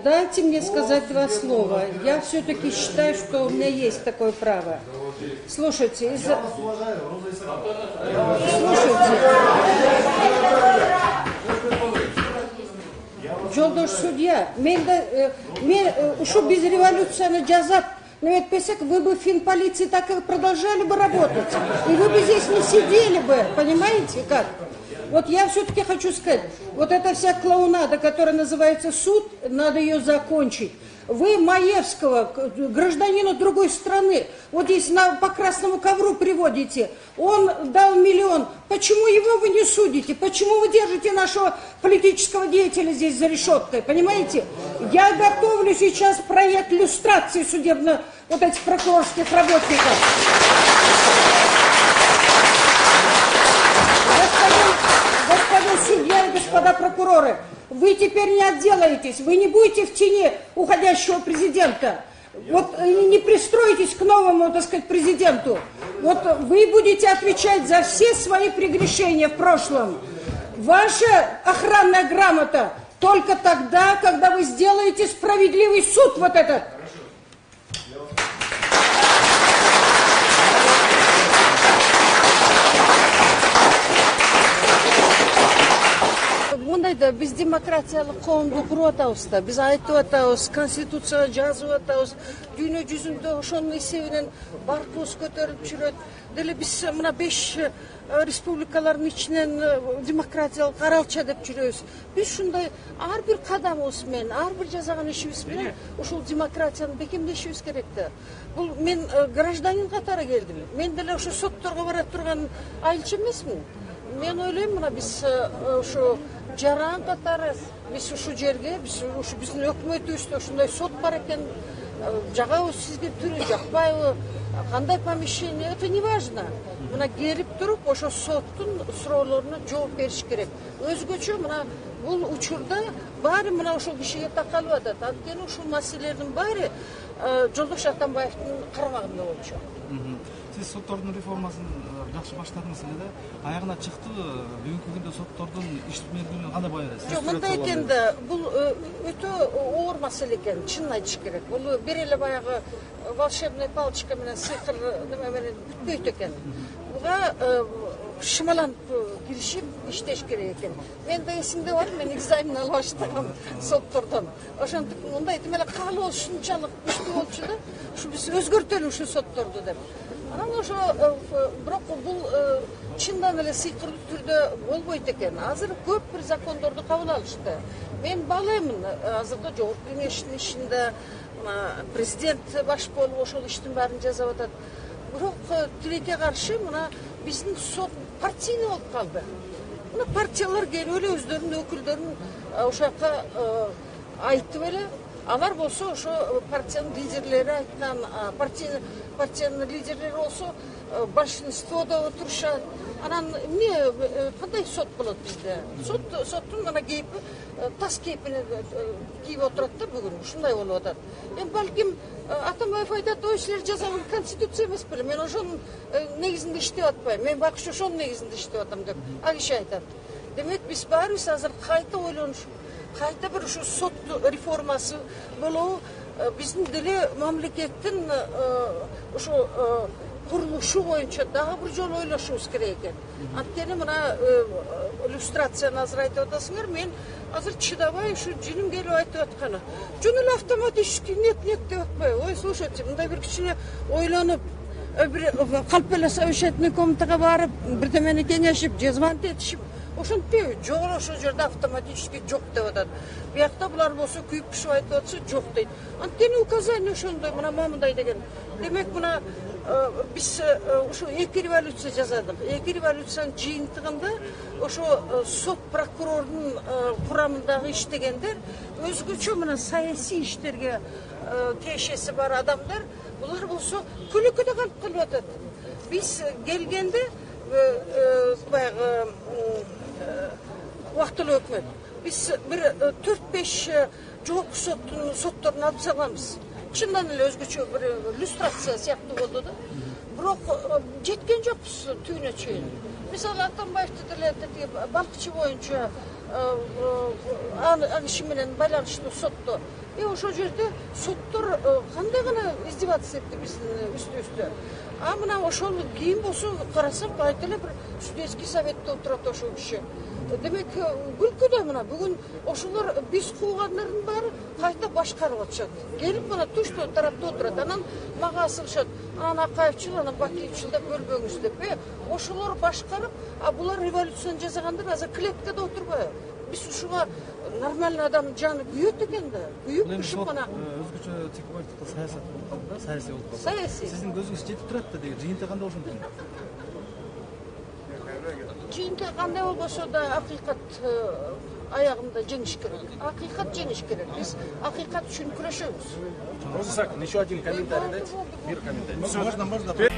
дайте мне сказать два слова. Я все-таки считаю, что у меня есть такое право. Слушайте, Жолдош судья, мен ушу без революции жазап, но ведь песек, вы бы в финполиции так и продолжали бы работать, и вы бы здесь не сидели бы, понимаете как? Вот я все-таки хочу сказать, вот эта вся клоунада, которая называется суд, надо ее закончить. Вы Маевского, гражданина другой страны, вот здесь по красному ковру приводите, он дал 1 миллион. Почему его вы не судите? Почему вы держите нашего политического деятеля здесь за решеткой? Понимаете? Я готовлю сейчас проект люстрации судебно вот этих прокурорских работников. Господин судья и господа прокуроры, вы теперь не отделаетесь, вы не будете в тени уходящего президента. Вот не пристроитесь к новому, так сказать, президенту. Вот вы будете отвечать за все свои прегрешения в прошлом. Ваша охранная грамота только тогда, когда вы сделаете справедливый суд вот этот. Мындайда биз демократиялык коомду куруп атабыз да, биз айтып атабыз, конституцияга жазып атабыз, дүйнө жүзүндө ошонун эсебинен баркыбыз көтөрүлүп жүрөт. Деле биз мына 5 республикалардын ичинен демократиялык аралча деп жүрөбүз. Биз ушундай ар бир кадамыбыз менен, ар бир жасаган ишибиз менен ушул демократияны бекемдешибиз керек да. Бул мен гражданин катары келдим. Мен деле ошо сотторго бара турган айылчы эмесмин. Мен ойлойм, мына биз ушу жаран катары, биз ушу жерге, биз ушу биздин өкмөтүбүздө ушундай сот бар экен, жагабы сизге түрү жакпайбы, кандай помещение, это не важно. Мына келип туруп, ошо соттун суроолоруна жооп бериш керек. Өзгөчө мына бул учурда баары мына ошол кишиге такалып атат. Анткени ушул маселелердин баары Жолдош Атамбаевдин карамагында болчу. Siz sottorдун реформасын жакшы баштадыңыз эле, аягына чыктыбы? Бүгүнкү күндө соттордун иш мерзимин кандай бая бересиз? Жок, мындай экен да, бул өтө оор маселе экен, чынын айтыш керек. Бул бир эле баягы волшебный палочка менен сыйкыр неме менен бүтпөйт экен. Буга шымаланып киришип иштеш керек экен. Мен да эсимде бар, мен экзамен алып баштагам соттордон. Ошентип мындай демеле каалоо ушунчалык күчтүү болчу да, ушу биз өзгөртөлү ушу сотторду деп. Анан ошо бирок бул чындан эле сыйкырдуу түрдө болбойт экен. Азыр көп бир закондорду кабыл алышты. Мен баалаймын, азыркы жогорку кеңештин ишинде президент баш болуп ошол иштин баарын жасап атат. Бирок тилекке каршы мына биздин сот партийный болуп калды. Мына партиялар келип эле өздөрүнүн өкүлдөрүн ошол жака айтып эле, алар болсо ошо партиянын лидерлери айткан, партиянын лидерлери болсо большинстводо отурушат. Анан эмне кандай сот болот бизде? Соттун мына кейпи тас кейпине кийип отурат да бүгүн, ушундай болуп атат. Балким Атамбаев айтат, ой силер жасаган конституция эмес беле, мен ошонун негизинде иштеп атпайм, мен бакшы ошонун негизинде иштеп атам деп ал киши айтат. Демек биз баарыбыз азыр кайта ойлонуш, кайта бир ушу сот реформасы болобу, биздин деле мамлекеттин ушу курулушу боюнча дагы бир жолу ойлошубуз керек экен. Анткени мына иллюстрацияны азыр айтып атасыңар, мен азыр чыдабай ушу жиним келип айтып атканы. Жөн эле автоматически нет деп атпайбы. Ой, слушайте, мындай бир кичине ойлонуп, калп эле совещательный комнатага барып, бирдемени кеңешип, звонить этишип, ошентпейби? Жок, ошол жерде автоматически жок деп атат. Биякта булар болсо күйүп пишип айтып атса жок дейт. Анткени указание ошондой, мына момундай деген. Демек мына биз ушу 2 революция жасадык. 2 революциянын жыйынтыгында ошо сот прокурордун курамындагы иштегендер өзгөчө мына саясий иштерге тиешеси бар адамдар, булар болсо көлөкөдө калып атат. Биз келгенде баягы убактылуу өкмөт, биз бир 4-5 жогорку сотторун алып салганбыз. Чындан эле өзгөчө бир иллюстрация сыяктуу болду да. Бирок жеткен жокпуз түбүнө чейин. Мисалы Атамбаевди деле балкчы боюнча аны иши менен байланыштуу сотто. Ошол жерде соттор кандай гана издеваться этти биздин үстүбүздө. А мына ошол кийин болсо карасак айта эле бир судейский советте отурат ошол киши. Демек күлкү да мына бүгүн ошолор биз куугандардын баары кайта башкарып атышат. Келип мына туштуу тарапта отурат. Анан мага асылышат. Анан Акаевчил, анан Бакиевчил деп бөлбөңүз деп. Ошолор башкарып, а булар революцияны жасагандар азыр клеткада отурбайбы? Биз ушуга нормальный адам жаны күйөт экен да. Күйүп ушуп мына өзгөчө текбардыкта саясат болуп калды да, саясий болуп калды. Саясий. Сиздин көзүңүз жетип турат да деген жыйынтыгы кандай болушу мүмкүн? Жыйынтыгы кандай болбосо да акыйкат аягында жеңиш керек. Акыйкат жеңиш керек. Биз акыйкат үчүн күрөшөбүз. Еще один комментарий дайте. Мир комментарий.